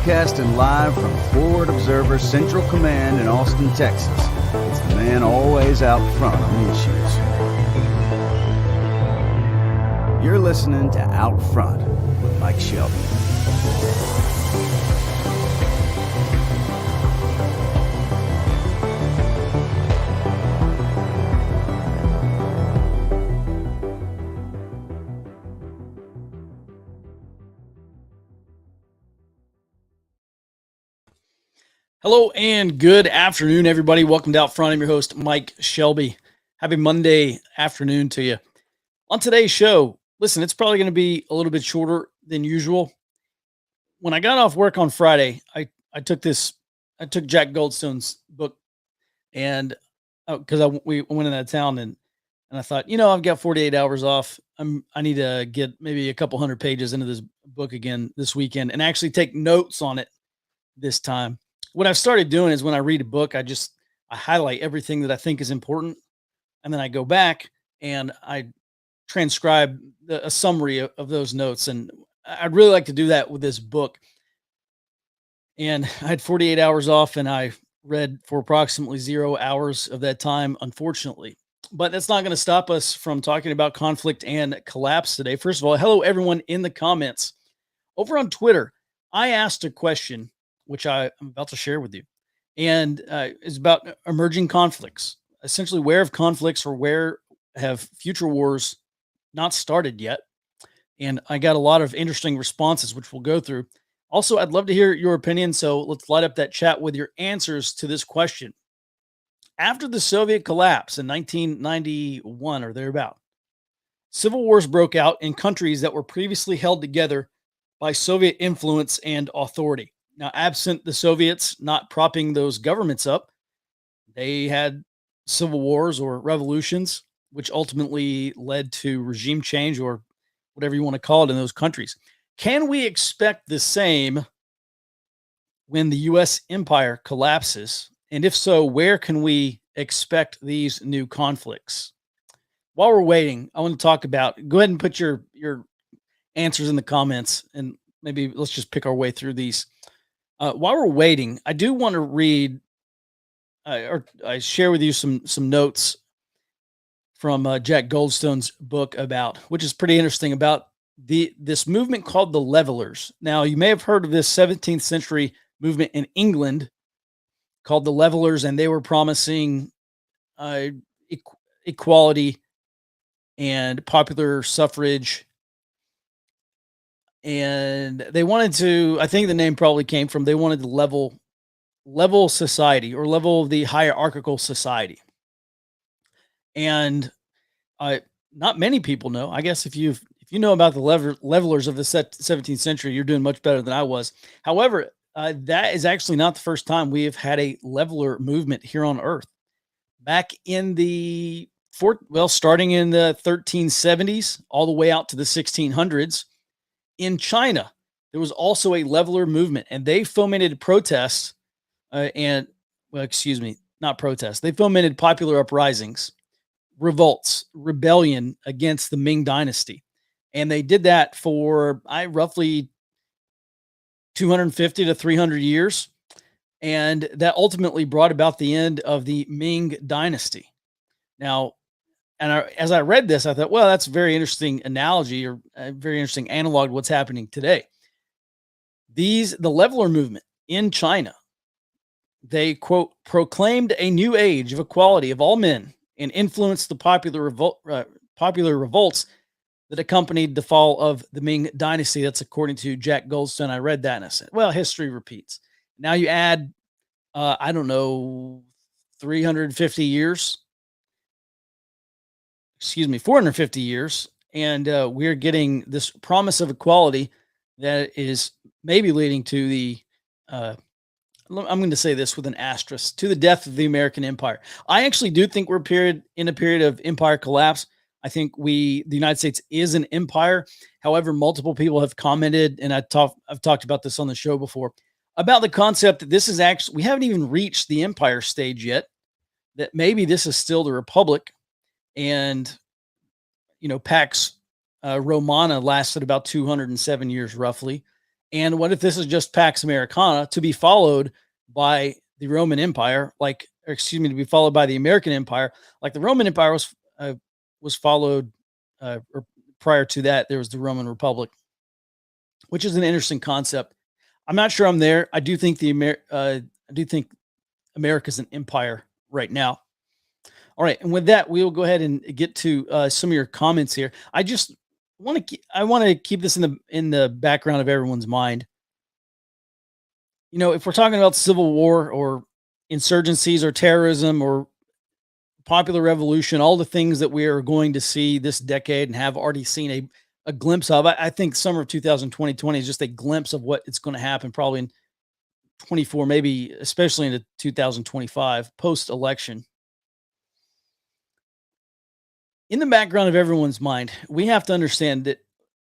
Broadcasting live from Forward Observer Central Command in Austin, Texas. It's the man always out front on the issues. You're listening to Out Front with Mike Shelby. Hello and good afternoon, everybody. Welcome to Out Front. I'm your host, Mike Shelby. Happy Monday afternoon to you. On today's show, listen, it's probably going to be a little bit shorter than usual. When I got off work on Friday, I took Jack Goldstone's book, and because we went in that town, and I thought, I've got 48 hours off. I need to get maybe a couple hundred pages into this book again this weekend and actually take notes on it this time. What I've started doing is when I read a book, I highlight everything that I think is important. And then I go back and I transcribe a summary of those notes. And I'd really like to do that with this book. And I had 48 hours off and I read for approximately 0 hours of that time, unfortunately. But that's not going to stop us from talking about conflict and collapse today. First of all, hello, everyone in the comments. Over on Twitter, I asked a question which I'm about to share with you. And it's about emerging conflicts, essentially where have conflicts or where have future wars not started yet. And I got a lot of interesting responses, which we'll go through. Also, I'd love to hear your opinion. So let's light up that chat with your answers to this question. After the Soviet collapse in 1991 or thereabout, civil wars broke out in countries that were previously held together by Soviet influence and authority. Now, absent the Soviets not propping those governments up, they had civil wars or revolutions, which ultimately led to regime change or whatever you want to call it in those countries. Can we expect the same when the U.S. empire collapses? And if so, where can we expect these new conflicts? While we're waiting, I want to talk about, go ahead and put your answers in the comments, and maybe let's just pick our way through these. While we're waiting, I do want to read or I share with you some notes from Jack Goldstone's book which is pretty interesting, about this movement called the Levelers. Now, you may have heard of this 17th century movement in England called the Levelers, and they were promising equality and popular suffrage. And they wanted to, I think the name probably came from, they wanted to level society or level the hierarchical society. And not many people know. I guess if you know about the levelers of the 17th century, you're doing much better than I was. However, that is actually not the first time we have had a leveler movement here on Earth. Back in starting in the 1370s, all the way out to the 1600s, in China, there was also a leveler movement, and they fomented protests They fomented popular uprisings, revolts, rebellion against the Ming Dynasty. And they did that for roughly 250 to 300 years. And that ultimately brought about the end of the Ming Dynasty. Now, as I read this, I thought, well, that's a very interesting analogy, or a very interesting analog to what's happening today. The leveler movement in China, they, quote, proclaimed a new age of equality of all men and influenced the popular revolts that accompanied the fall of the Ming Dynasty. That's according to Jack Goldstone. I read that and I said, well, history repeats. Now you add, 450 years, and we're getting this promise of equality that is maybe leading to the, I'm going to say this with an asterisk, to the death of the American empire. I actually do think we're in a period of empire collapse. I think the United States is an empire. However, multiple people have commented, and I've talked about this on the show before, about the concept that this is actually, we haven't even reached the empire stage yet, that maybe this is still the republic. And, Pax Romana lasted about 207 years roughly. And what if this is just Pax Americana to be followed by the Roman Empire, to be followed by the American Empire, like the Roman Empire was followed, or prior to that, there was the Roman Republic, which is an interesting concept. I'm not sure I'm there. I do think I do think America's an empire right now. All right, and with that, we will go ahead and get to some of your comments here. I want to keep this in the background of everyone's mind. If we're talking about civil war or insurgencies or terrorism or popular revolution, all the things that we are going to see this decade and have already seen a glimpse of, I think summer of 2020 is just a glimpse of what it's going to happen probably in 24, maybe especially into 2025 post-election. In the background of everyone's mind, we have to understand that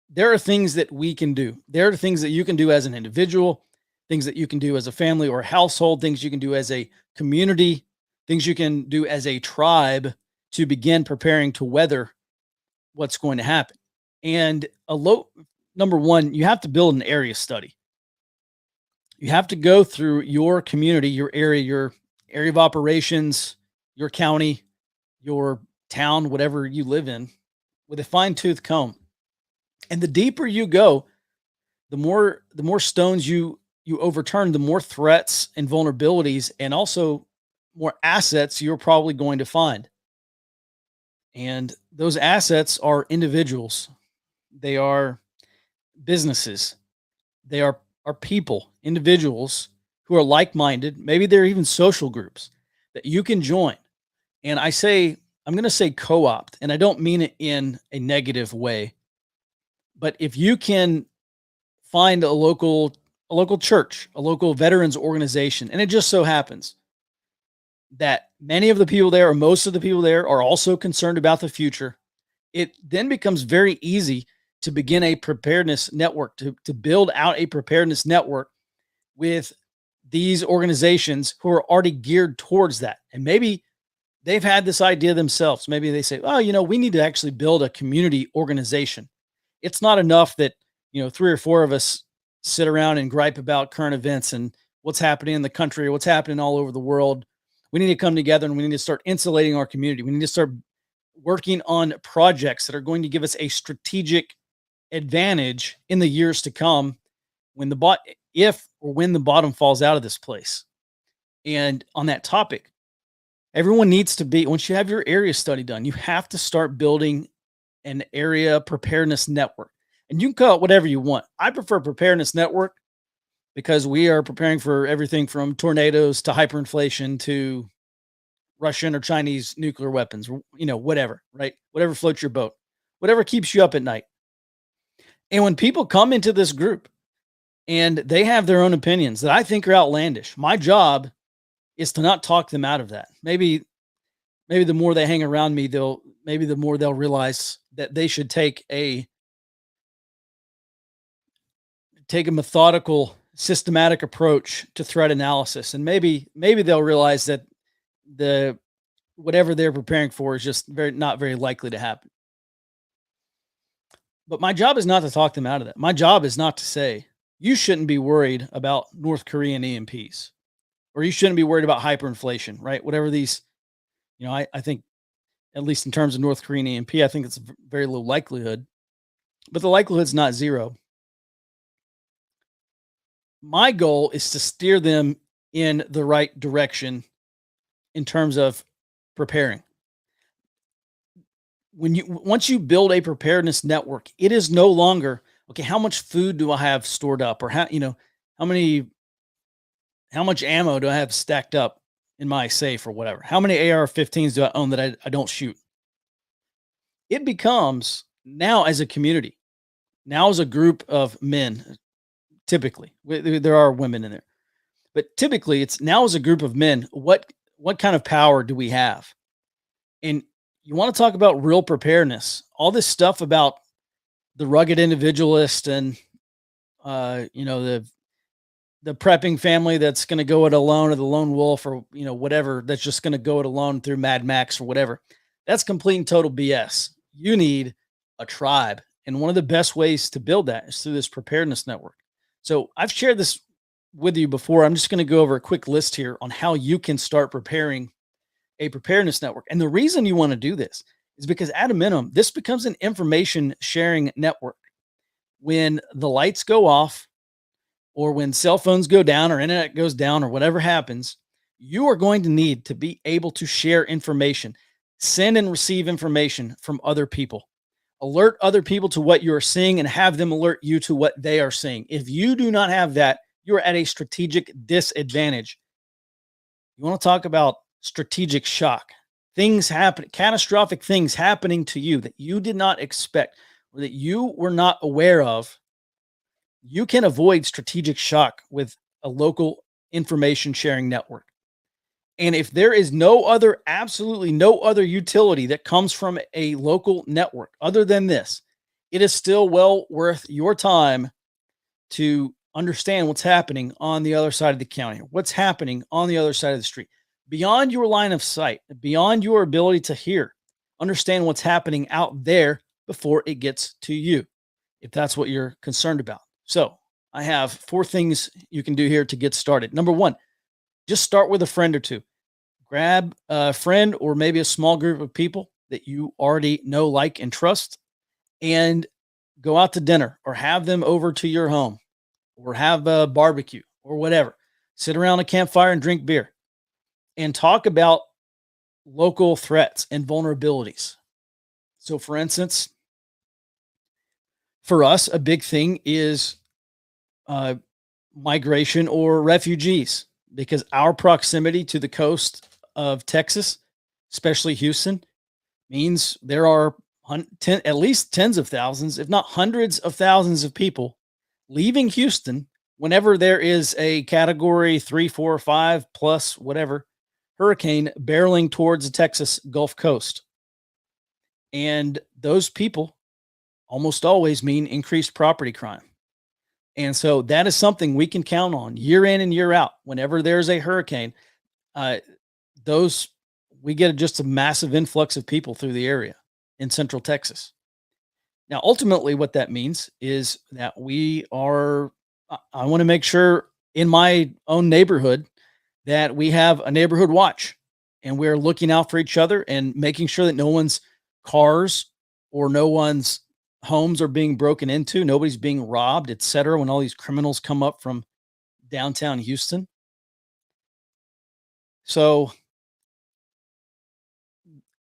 there are things that we can do. There are things that you can do as an individual, things that you can do as a family or a household, things you can do as a community, things you can do as a tribe to begin preparing to weather what's going to happen. And number one, you have to build an area study. You have to go through your community, your area of operations, your county, your town, whatever you live in, with a fine-tooth comb. And the deeper you go, the more stones you overturn, the more threats and vulnerabilities and also more assets you're probably going to find. And those assets are individuals. They are businesses. They are people, individuals who are like-minded. Maybe they're even social groups that you can join. And I'm going to say co-opt, and I don't mean it in a negative way, but if you can find a local church, a local veterans organization, and it just so happens that many of the people there, or most of the people there, are also concerned about the future, it then becomes very easy to begin a preparedness network, to build out a preparedness network with these organizations who are already geared towards that. And maybe they've had this idea themselves. Maybe they say, oh, we need to actually build a community organization. It's not enough that, 3 or 4 of us sit around and gripe about current events and what's happening in the country or what's happening all over the world. We need to come together and we need to start insulating our community. We need to start working on projects that are going to give us a strategic advantage in the years to come when the bottom falls out of this place. And on that topic, everyone needs to be, once you have your area study done, you have to start building an area preparedness network. And you can call it whatever you want. I prefer preparedness network because we are preparing for everything from tornadoes to hyperinflation to Russian or Chinese nuclear weapons, whatever, right? Whatever floats your boat, whatever keeps you up at night. And when people come into this group and they have their own opinions that I think are outlandish, my job is to not talk them out of that. Maybe the more they hang around me, the more they'll realize that they should take a methodical, systematic approach to threat analysis. And maybe they'll realize that whatever they're preparing for is just not very likely to happen. But my job is not to talk them out of that. My job is not to say, you shouldn't be worried about North Korean EMPs, or you shouldn't be worried about hyperinflation, right? Whatever these, I think, at least in terms of North Korean EMP, I think it's a very low likelihood, but the likelihood's not zero. My goal is to steer them in the right direction in terms of preparing. Once you build a preparedness network, it is no longer, okay, how much food do I have stored up, or how much ammo do I have stacked up in my safe or whatever? How many AR-15s do I own that I don't shoot? It becomes now as a community, now as a group of men, typically, there are women in there, but typically it's now as a group of men, what kind of power do we have? And you want to talk about real preparedness, all this stuff about the rugged individualist and, the prepping family that's going to go it alone, or the lone wolf, or, whatever, that's just going to go it alone through Mad Max or whatever. That's complete and total BS. You need a tribe. And one of the best ways to build that is through this preparedness network. So I've shared this with you before. I'm just going to go over a quick list here on how you can start preparing a preparedness network. And the reason you want to do this is because at a minimum, this becomes an information sharing network. When the lights go off, or when cell phones go down, or internet goes down, or whatever happens, you are going to need to be able to share information, send and receive information from other people, alert other people to what you're seeing, and have them alert you to what they are seeing. If you do not have that, you're at a strategic disadvantage. You want to talk about strategic shock? Things happen, catastrophic things happening to you that you did not expect or that you were not aware of. You can avoid strategic shock with a local information sharing network. And if there is absolutely no other utility that comes from a local network other than this, it is still well worth your time to understand what's happening on the other side of the county, what's happening on the other side of the street, beyond your line of sight, beyond your ability to hear. Understand what's happening out there before it gets to you, if that's what you're concerned about. So I have 4 things you can do here to get started. Number 1, just start with a friend or 2. Grab a friend or maybe a small group of people that you already know, like, and trust, and go out to dinner or have them over to your home or have a barbecue or whatever. Sit around a campfire and drink beer and talk about local threats and vulnerabilities. So, for instance, for us, a big thing is migration or refugees, because our proximity to the coast of Texas, especially Houston, means there are at least tens of thousands, if not hundreds of thousands of people leaving Houston whenever there is a category 3, 4, 5 plus whatever hurricane barreling towards the Texas Gulf Coast. And those people almost always mean increased property crime. And so that is something we can count on year in and year out. Whenever there's a hurricane, we get just a massive influx of people through the area in Central Texas. Now, ultimately, what that means is that I want to make sure in my own neighborhood that we have a neighborhood watch, and we're looking out for each other and making sure that no one's cars or no one's homes are being broken into, nobody's being robbed, etc. when all these criminals come up from downtown Houston. So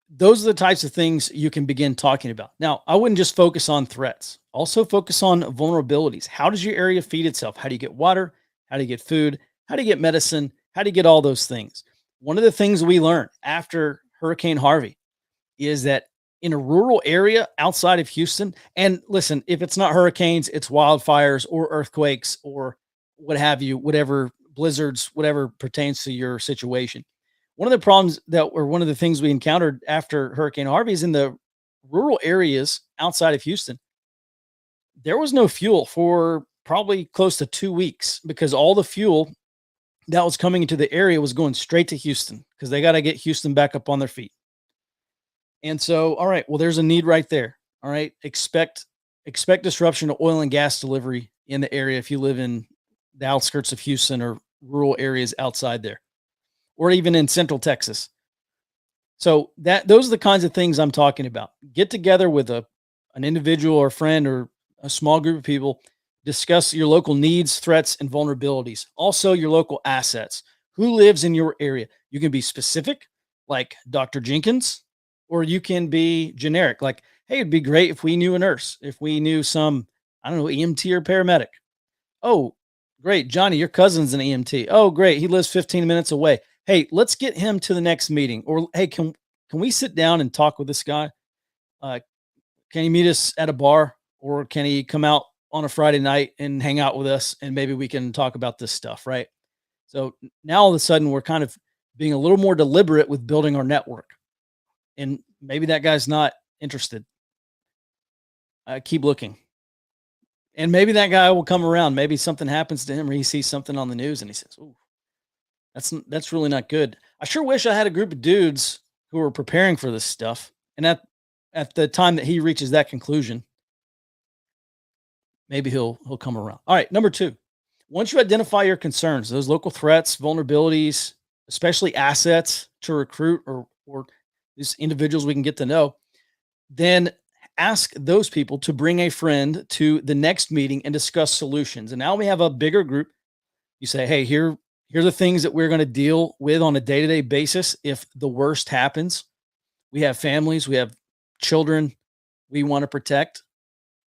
those are the types of things you can begin talking about. Now, I wouldn't just focus on threats. Also focus on vulnerabilities. How does your area feed itself? How do you get water? How do you get food? How do you get medicine? How do you get all those things? One of the things we learned after Hurricane Harvey is that in a rural area outside of Houston, and listen, if it's not hurricanes, it's wildfires or earthquakes or what have you, whatever, blizzards, whatever pertains to your situation. One of the problems one of the things we encountered after Hurricane Harvey is in the rural areas outside of Houston, there was no fuel for probably close to 2 weeks, because all the fuel that was coming into the area was going straight to Houston, because they got to get Houston back up on their feet. And so, all right, well, there's a need right there. All right. Expect disruption to oil and gas delivery in the area if you live in the outskirts of Houston or rural areas outside there, or even in Central Texas. So those are the kinds of things I'm talking about. Get together with an individual or friend or a small group of people, discuss your local needs, threats, and vulnerabilities. Also, your local assets. Who lives in your area? You can be specific, like Dr. Jenkins, or you can be generic, like, hey, it'd be great if we knew a nurse, if we knew some, I don't know, EMT or paramedic. Oh, great. Johnny, your cousin's an EMT. Oh, great. He lives 15 minutes away. Hey, let's get him to the next meeting. Or, hey, can we sit down and talk with this guy? Can he meet us at a bar, or can he come out on a Friday night and hang out with us, and maybe we can talk about this stuff, right? So now all of a sudden we're kind of being a little more deliberate with building our network. And maybe that guy's not interested. Keep looking. And maybe that guy will come around. Maybe something happens to him, or he sees something on the news and he says, "Ooh, that's really not good." I sure wish I had a group of dudes who were preparing for this stuff. And at the time that he reaches that conclusion, maybe he'll come around. All right, number 2, Once you identify your concerns, those local threats, vulnerabilities, especially assets to recruit or these individuals we can get to know, then ask those people to bring a friend to the next meeting and discuss solutions. And now we have a bigger group. You say, hey, here are the things that we're going to deal with on a day-to-day basis if the worst happens. We have families, we have children we want to protect.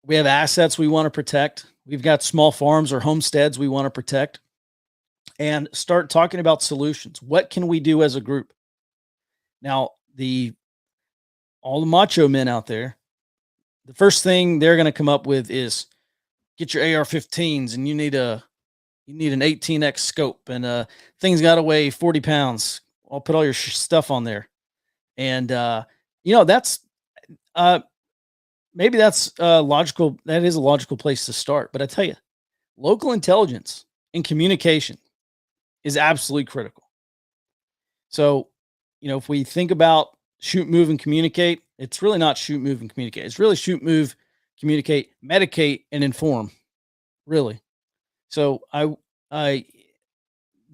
We have assets we want to protect. We've got small farms or homesteads we want to protect. And start talking about solutions. What can we do as a group? Now, all the macho men out there, the first thing they're going to come up with is get your AR-15s, and you need an 18x scope, and things got to weigh 40 pounds. I'll put all your stuff on there. And that's maybe that's logical. That is a logical place to start. But I tell you, local intelligence and communication is absolutely critical. So, if we think about shoot, move, and communicate, it's really not shoot, move, and communicate. It's really shoot, move, communicate, medicate, and inform. Really. So the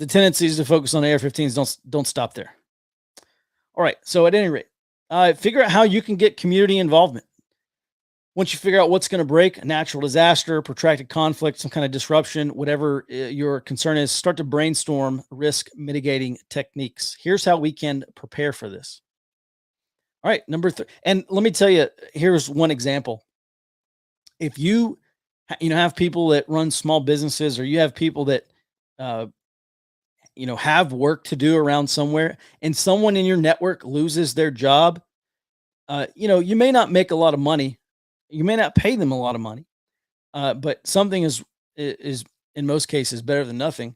tendency is to focus on AR-15s. Don't stop there. All right. So at any rate, figure out how you can get community involvement. Once you figure out what's going to break, a natural disaster, protracted conflict, some kind of disruption, whatever your concern is, start to brainstorm risk mitigating techniques. Here's how we can prepare for this. All right, number 3. And let me tell you, here's one example. If you have people that run small businesses, or you have people that have work to do around somewhere, and someone in your network loses their job, you may not make a lot of money. You may not pay them a lot of money, but something is in most cases better than nothing.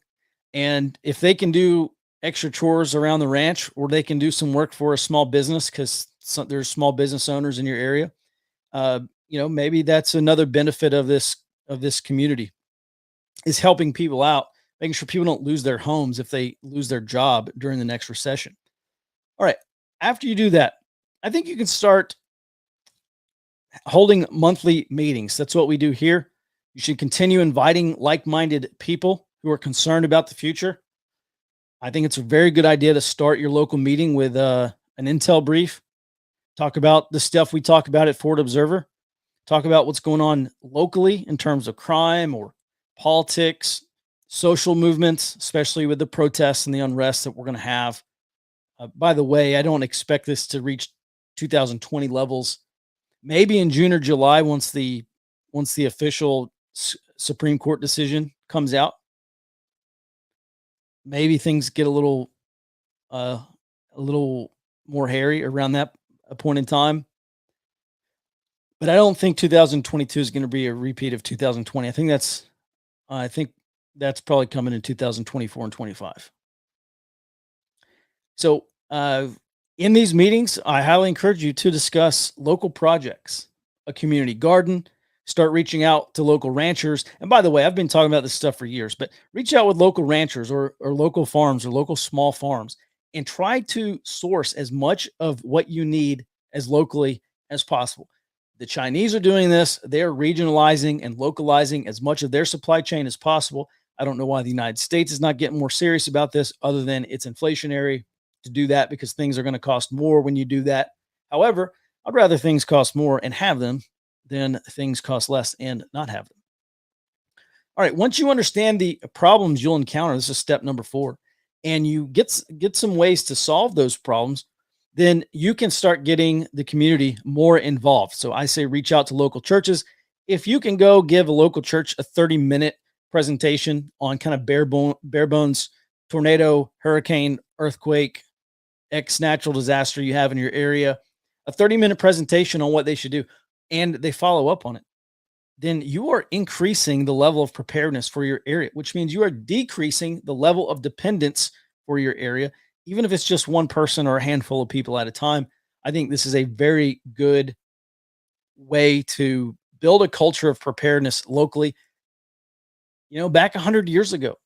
And if they can do extra chores around the ranch, or they can do some work for a small business, because there's small business owners in your area, maybe that's another benefit of this community, is helping people out, making sure people don't lose their homes if they lose their job during the next recession. All right. After you do that, I think you can start holding monthly meetings. That's what we do here. You should continue inviting like-minded people who are concerned about the future. I think it's a very good idea to start your local meeting with an intel brief. Talk about the stuff we talk about at Ford Observer. Talk about what's going on locally in terms of crime or politics, social movements, especially with the protests and the unrest that we're going to have. By the way, I don't expect this to reach 2020 levels. Maybe in June or July, once the official Supreme Court decision comes out, maybe things get a little more hairy around that point in time. But I don't think 2022 is going to be a repeat of 2020. I think that's probably coming in 2024 and 25. So, in these meetings, I highly encourage you to discuss local projects, a community garden, start reaching out to local ranchers. And by the way, I've been talking about this stuff for years, but reach out with local ranchers or local farms or local small farms, and try to source as much of what you need as locally as possible. The Chinese are doing this. They're regionalizing and localizing as much of their supply chain as possible. I don't know why the United States is not getting more serious about this, other than it's inflationary to do that, because things are going to cost more when you do that. However, I'd rather things cost more and have them than things cost less and not have them. All right. Once you understand the problems you'll encounter, this is step number 4, and you get some ways to solve those problems, then you can start getting the community more involved. So I say reach out to local churches. If you can go give a local church a 30-minute presentation on kind of bare bones tornado, hurricane, earthquake, X natural disaster you have in your area, a 30-minute presentation on what they should do, and they follow up on it, then you are increasing the level of preparedness for your area, which means you are decreasing the level of dependence for your area, even if it's just one person or a handful of people at a time. I think this is a very good way to build a culture of preparedness locally. Back 100 years ago,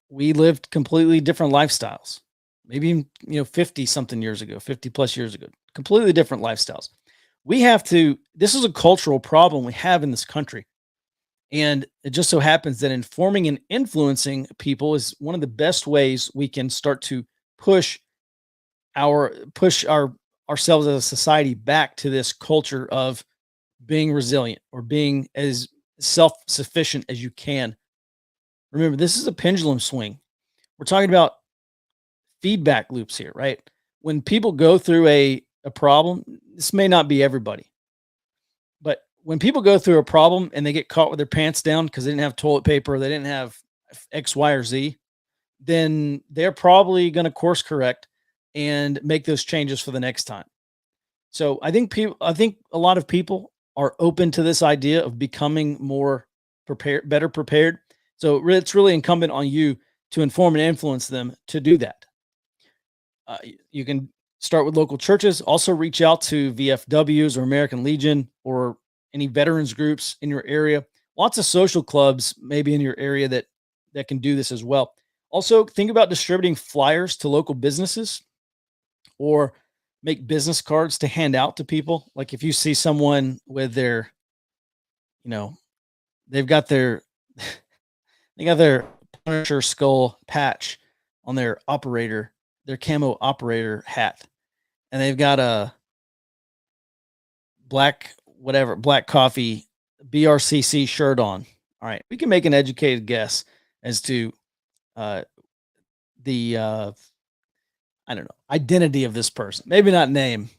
we lived completely different lifestyles. Maybe, 50 something years ago, 50 plus years ago, completely different lifestyles. This is a cultural problem we have in this country. And it just so happens that informing and influencing people is one of the best ways we can start to push our ourselves as a society back to this culture of being resilient or being as self-sufficient as you can. Remember, this is a pendulum swing. We're talking about feedback loops here, right? When people go through a problem, this may not be everybody, but when people go through a problem and they get caught with their pants down because they didn't have toilet paper, they didn't have X, Y, or Z, then they're probably going to course correct and make those changes for the next time. So I think a lot of people are open to this idea of becoming more prepared, better prepared. So it's really incumbent on you to inform and influence them to do that. You can start with local churches. Also, reach out to VFWs or American Legion or any veterans groups in your area. Lots of social clubs, maybe in your area that can do this as well. Also, think about distributing flyers to local businesses or make business cards to hand out to people. Like if you see someone with their, you know, they've got their they got their Punisher skull patch on their camo operator hat, and they've got a black coffee BRCC shirt on. All right, we can make an educated guess as to uh, the I don't know, identity of this person. Maybe not name,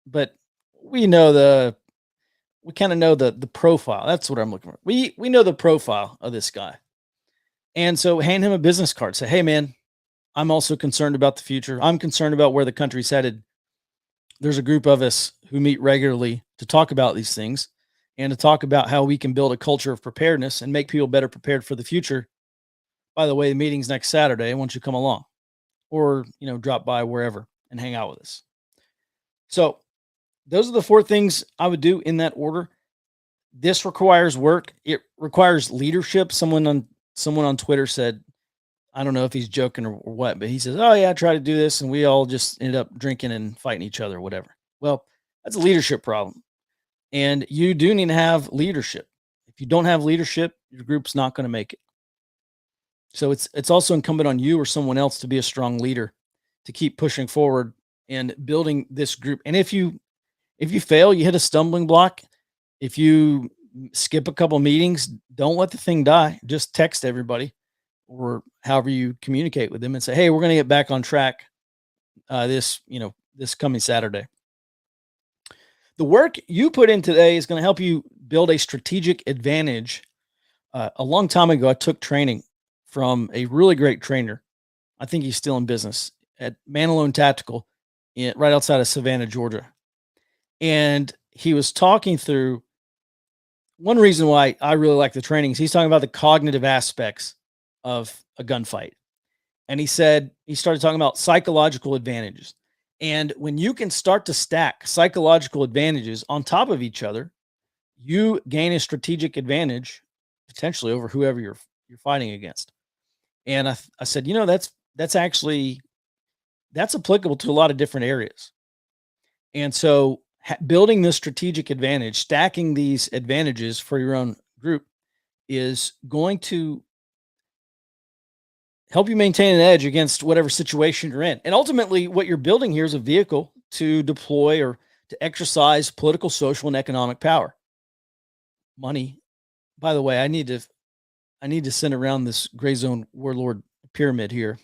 but we know we kind of know the profile. That's what I'm looking for. We know the profile of this guy. And so hand him a business card. Say, "Hey man, I'm also concerned about the future. I'm concerned about where the country's headed. There's a group of us who meet regularly to talk about these things and to talk about how we can build a culture of preparedness and make people better prepared for the future. By the way, the meeting's next Saturday. Why don't you come along?" Or, drop by wherever and hang out with us. So those are the four things I would do in that order. This requires work. It requires leadership. Someone on Twitter said, I don't know if he's joking or what, but he says, "Oh yeah, I tried to do this and we all just ended up drinking and fighting each other, whatever." Well, that's a leadership problem. And you do need to have leadership. If you don't have leadership, your group's not going to make it. So it's also incumbent on you or someone else to be a strong leader, to keep pushing forward and building this group. And if you fail, you hit a stumbling block. If you skip a couple meetings, don't let the thing die. Just text everybody or however you communicate with them and say, "Hey, we're going to get back on track this coming Saturday." The work you put in today is going to help you build a strategic advantage. A long time ago, I took training from a really great trainer. I think he's still in business at Manalone Tactical, right outside of Savannah, Georgia. And he was talking through one reason why I really like the training is he's talking about the cognitive aspects of a gunfight. And he started talking about psychological advantages. And when you can start to stack psychological advantages on top of each other, you gain a strategic advantage potentially over whoever you're fighting against. And I said, that's applicable to a lot of different areas. And so building this strategic advantage, stacking these advantages for your own group is going to help you maintain an edge against whatever situation you're in. And ultimately, what you're building here is a vehicle to deploy or to exercise political, social, and economic power. Money. By the way, I need to send around this Gray Zone Warlord pyramid here.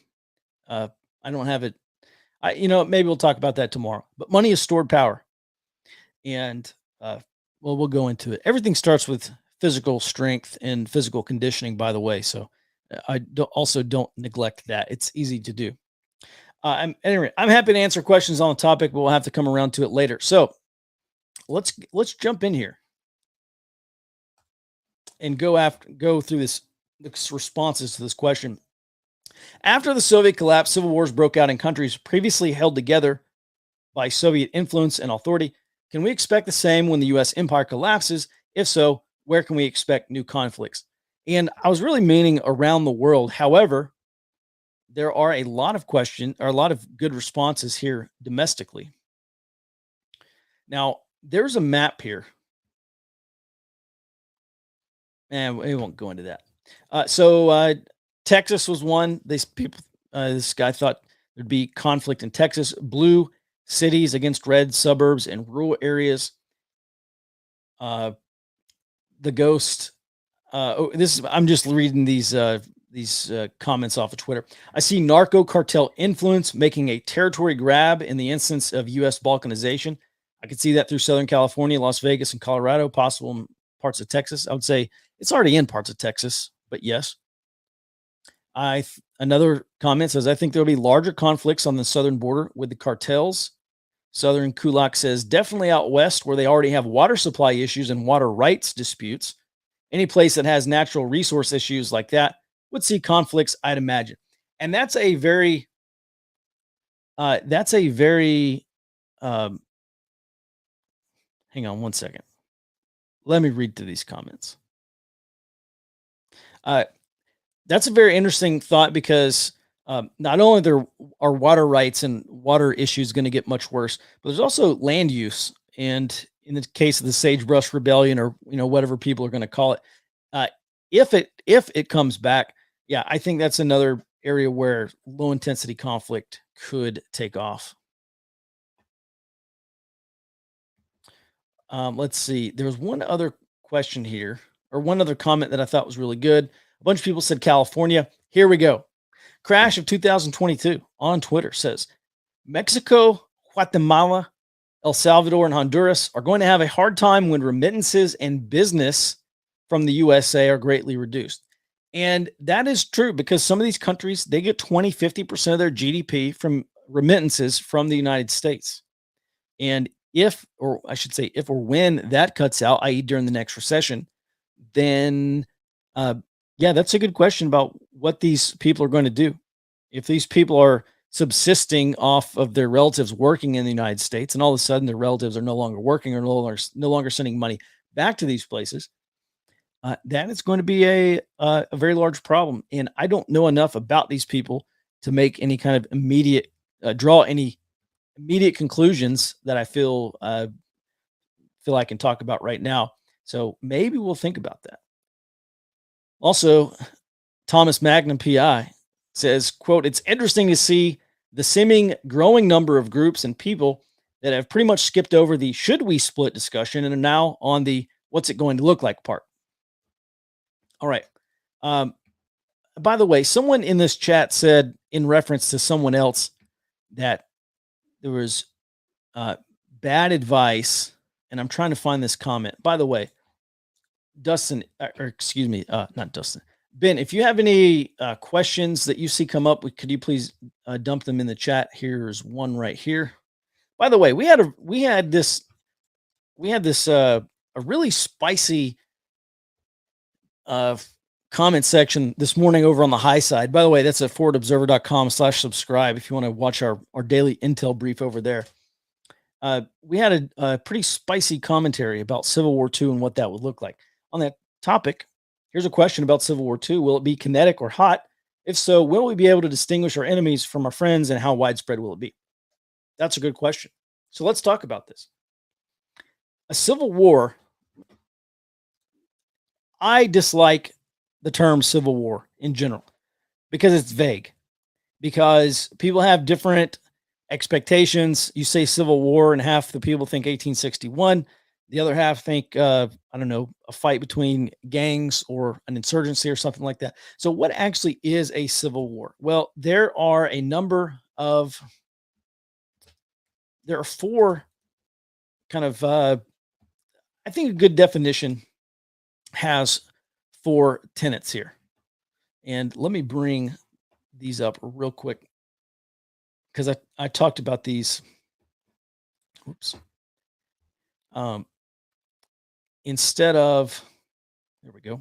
I don't have it. Maybe we'll talk about that tomorrow. But money is stored power. And, we'll go into it. Everything starts with physical strength and physical conditioning, by the way. So I don't neglect that. It's easy to do. Anyway, I'm happy to answer questions on the topic, but we'll have to come around to it later. So let's jump in here and go through the responses to this question. After the Soviet collapse, civil wars broke out in countries previously held together by Soviet influence and authority. Can we expect the same when the U.S. empire collapses? If so, where can we expect new conflicts? And I was really meaning around the world. However, there are a lot of good responses here domestically. Now, there's a map here. And we won't go into that. So Texas was one. This guy thought there'd be conflict in Texas. Blue cities against red suburbs and rural areas. The ghost. I'm just reading these comments off of Twitter. I see narco cartel influence making a territory grab in the instance of U.S. balkanization. I could see that through Southern California, Las Vegas, and Colorado, possible in parts of Texas. I would say it's already in parts of Texas, but yes. Another comment says, I think there'll be larger conflicts on the southern border with the cartels. Southern Kulak says, definitely out west where they already have water supply issues and water rights disputes. Any place that has natural resource issues like that would see conflicts, I'd imagine. And that's a very, hang on one second. Let me read through these comments. That's a very interesting thought because not only there are water rights and water issues going to get much worse, but there's also land use. And in the case of the Sagebrush Rebellion, or whatever people are going to call it, if it comes back, yeah, I think that's another area where low intensity conflict could take off. Let's see. There was one other question here, or one other comment that I thought was really good. A bunch of people said California. Here we go. Crash of 2022 on Twitter says Mexico, Guatemala, El Salvador, and Honduras are going to have a hard time when remittances and business from the USA are greatly reduced. And that is true because some of these countries, they get 20, 50% of their GDP from remittances from the United States. And if or when that cuts out, i.e. during the next recession, then yeah, that's a good question about what these people are going to do. If these people are subsisting off of their relatives working in the United States, and all of a sudden their relatives are no longer working or no longer sending money back to these places, that is going to be a very large problem. And I don't know enough about these people to make any kind of immediate draw any immediate conclusions that I feel I can talk about right now. So maybe we'll think about that. Also, Thomas Magnum PI says, quote, it's interesting to see the seeming growing number of groups and people that have pretty much skipped over the should we split discussion and are now on the what's it going to look like part. All right. By the way, someone in this chat said in reference to someone else that there was bad advice, and I'm trying to find this comment. By the way, Dustin, or excuse me, not Dustin, Ben, if you have any questions that you see come up, could you please dump them in the chat? Here's one right here. By the way, we had this a really spicy comment section this morning over on the high side. By the way, that's at forwardobserver.com/subscribe if you want to watch our daily intel brief over there. We had a pretty spicy commentary about Civil War II and what that would look like. On that topic, here's a question about Civil War II. Will it be kinetic or hot? If so, will we be able to distinguish our enemies from our friends, and how widespread will it be? That's a good question. So let's talk about this. A civil war, I dislike the term civil war in general because it's vague, because people have different expectations. You say civil war and half the people think 1861. The other half think, I don't know, a fight between gangs or an insurgency or something like that. So what actually is a civil war? Well, there are four kind of, I think a good definition has 4 tenets here. And let me bring these up real quick, because I talked about these. Oops. Instead of, there we go.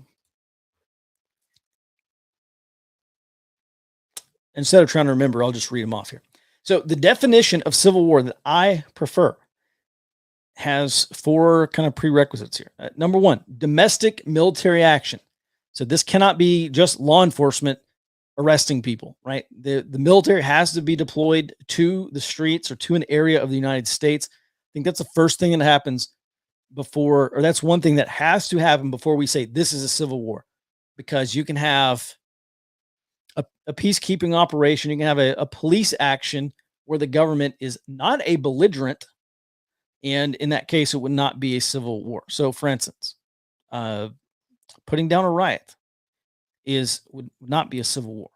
Instead of trying to remember, I'll just read them off here. So the definition of civil war that I prefer has 4 kind of prerequisites here. Number 1, domestic military action. So this cannot be just law enforcement arresting people, right? The military has to be deployed to the streets or to an area of the United States. I think that's the first thing that happens before, or that's one thing that has to happen before we say this is a civil war, because you can have a peacekeeping operation, you can have a police action where the government is not a belligerent, and in that case, it would not be a civil war. So, for instance, uh, putting down a riot would not be a civil war.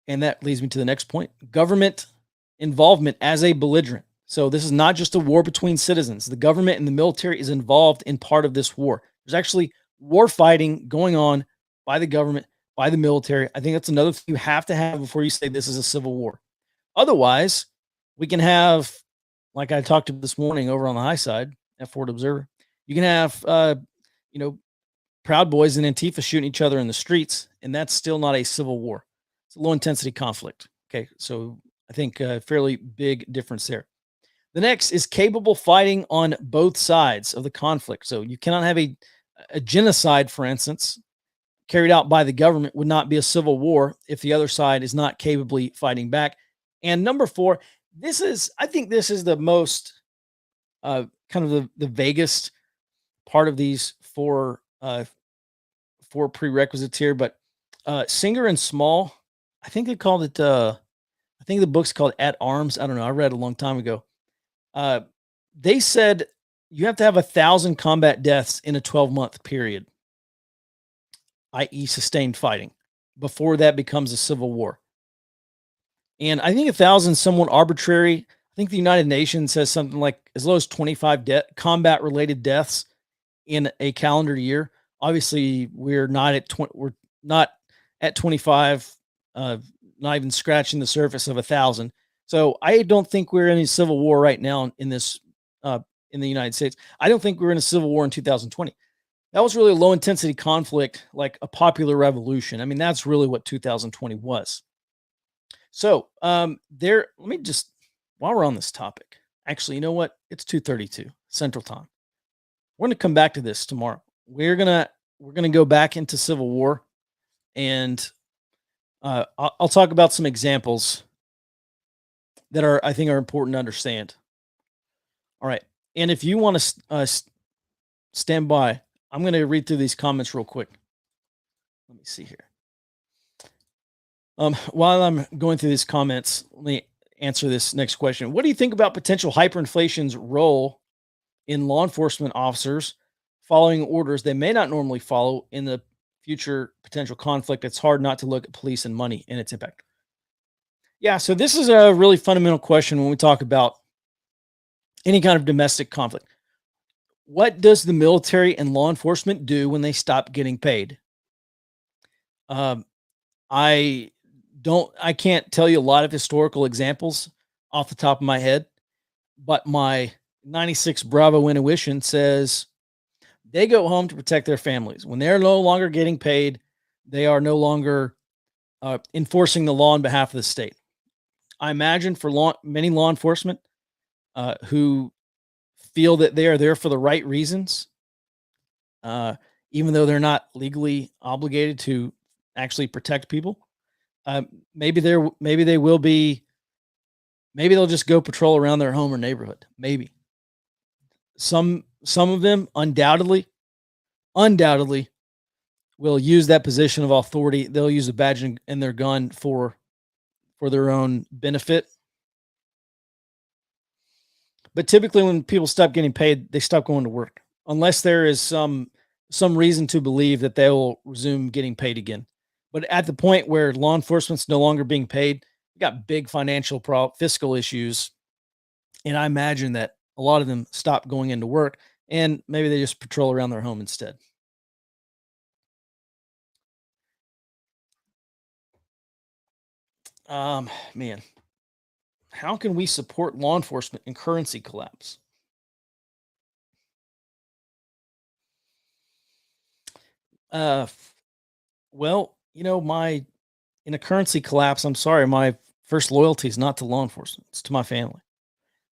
And that leads me to the next point: government involvement as a belligerent. So this is not just a war between citizens. The government and the military is involved in part of this war. There's actually war fighting going on by the government, by the military. I think that's another thing you have to have before you say this is a civil war. Otherwise, we can have, like I talked about this morning over on the high side at Fort Observer, you can have, Proud Boys and Antifa shooting each other in the streets, and that's still not a civil war. It's a low intensity conflict. Okay, so I think a fairly big difference there. The next is capable fighting on both sides of the conflict. So you cannot have a genocide, for instance, carried out by the government would not be a civil war if the other side is not capably fighting back. And number 4, I think this is the most kind of the vaguest part of these four prerequisites here. But Singer and Small, I think they called it, I think the book's called At Arms. I don't know. I read it a long time ago. They said you have to have 1,000 combat deaths in a 12-month period, i.e. sustained fighting, before that becomes a civil war. And I think 1,000 is somewhat arbitrary. I think the United Nations says something like as low as 25 combat-related deaths in a calendar year. Obviously, we're not at 25, not even scratching the surface of 1,000. So I don't think we're in a civil war right now in this in the United States. I don't think we're in a civil war in 2020. That was really a low intensity conflict, like a popular revolution. I mean, that's really what 2020 was. So let me just, while we're on this topic, actually, you know what? It's 2:32 Central Time. We're going to come back to this tomorrow. We're gonna go back into Civil War, and I'll talk about some examples that I think are important to understand. All right, and if you want to stand by, I'm going to read through these comments real quick. Let me see here. While I'm going through these comments, let me answer this next question. What do you think about potential hyperinflation's role in law enforcement officers following orders they may not normally follow in the future potential conflict? It's hard not to look at police and money and its impact. Yeah, so this is a really fundamental question when we talk about any kind of domestic conflict. What does the military and law enforcement do when they stop getting paid? I can't tell you a lot of historical examples off the top of my head, but my 96 Bravo intuition says they go home to protect their families. When they're no longer getting paid, they are no longer enforcing the law on behalf of the state. I imagine for many law enforcement who feel that they are there for the right reasons, even though they're not legally obligated to actually protect people, maybe they'll just go patrol around their home or neighborhood. Maybe some of them undoubtedly will use that position of authority. They'll use a badge and their gun for their own benefit. But typically when people stop getting paid, they stop going to work, unless there is some reason to believe that they will resume getting paid again. But at the point where law enforcement's no longer being paid, we got big fiscal issues. And I imagine that a lot of them stop going into work and maybe they just patrol around their home instead. Man, how can we support law enforcement in currency collapse? Well, in a currency collapse, I'm sorry, my first loyalty is not to law enforcement, it's to my family.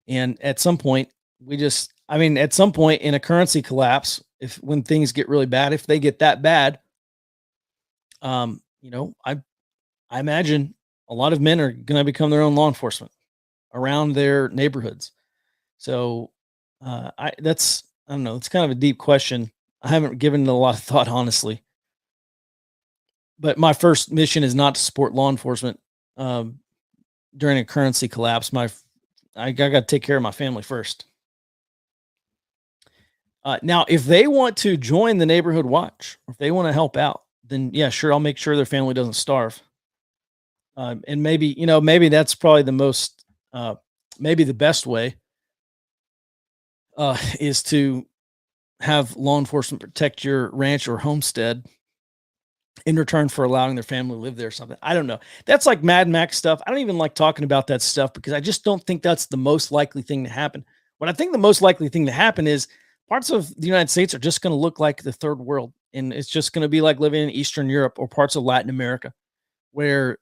And at some point, at some point in a currency collapse, when things get really bad, if they get that bad, I imagine a lot of men are going to become their own law enforcement around their neighborhoods. So, that's I don't know. It's kind of a deep question. I haven't given it a lot of thought, honestly. But my first mission is not to support law enforcement um, during a currency collapse. I got to take care of my family first. Now, if they want to join the neighborhood watch, or if they want to help out, then yeah, sure, I'll make sure their family doesn't starve. And maybe that's probably maybe the best way is to have law enforcement protect your ranch or homestead in return for allowing their family to live there or something. I don't know. That's like Mad Max stuff. I don't even like talking about that stuff because I just don't think that's the most likely thing to happen. What I think the most likely thing to happen is parts of the United States are just going to look like the third world. And it's just going to be like living in Eastern Europe or parts of Latin America where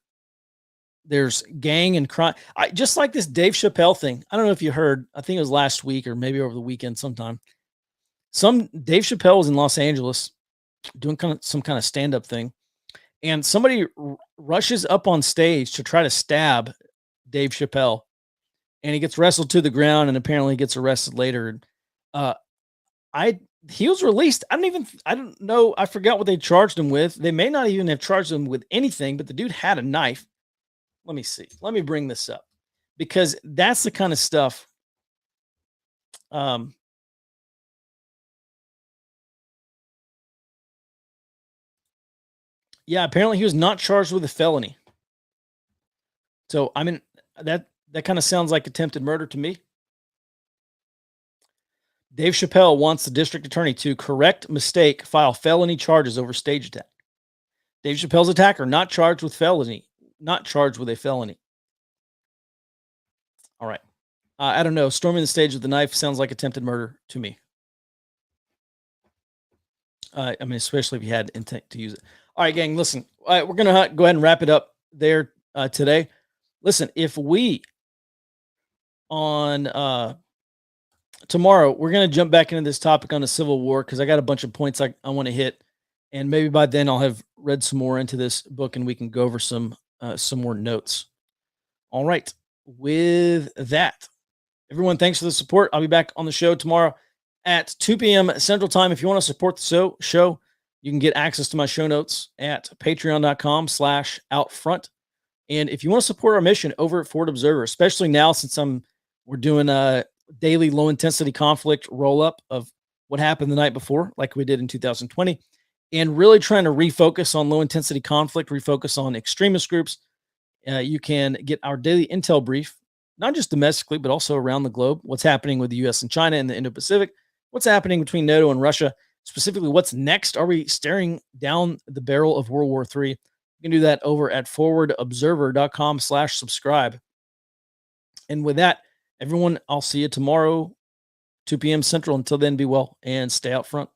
there's gang and crime. Just like this Dave Chappelle thing. I don't know if you heard, I think it was last week or maybe over the weekend sometime. Dave Chappelle was in Los Angeles doing some kind of stand-up thing, and somebody rushes up on stage to try to stab Dave Chappelle, and he gets wrestled to the ground and apparently gets arrested later. Uh, he was released. I don't know. I forgot what they charged him with. They may not even have charged him with anything, but the dude had a knife. Let me see. Let me bring this up because that's the kind of stuff. Yeah, apparently he was not charged with a felony. So I mean that kind of sounds like attempted murder to me. Dave Chappelle wants the district attorney to correct mistake, file felony charges over stage attack. Dave Chappelle's attacker not charged with a felony. All right. I don't know. Storming the stage with the knife sounds like attempted murder to me. I mean, especially if you had intent to use it. All right, gang, listen, we're going to go ahead and wrap it up there today. Listen, if we on tomorrow, we're going to jump back into this topic on the Civil War because I got a bunch of points I want to hit. And maybe by then I'll have read some more into this book and we can go over some more notes. All right. With that, everyone, thanks for the support. I'll be back on the show tomorrow at 2 p.m. Central Time. If you want to support the show, you can get access to my show notes at patreon.com/outfront. And if you want to support our mission over at Forward Observer, especially now since we're doing a daily low intensity conflict roll up of what happened the night before, like we did in 2020, and really trying to refocus on low intensity conflict, refocus on extremist groups, you can get our daily intel brief, not just domestically, but also around the globe. What's happening with the U.S. and China and the Indo-Pacific? What's happening between NATO and Russia? Specifically, what's next? Are we staring down the barrel of World War III? You can do that over at forwardobserver.com/subscribe. And with that, everyone, I'll see you tomorrow, 2 p.m. Central. Until then, be well and stay out front.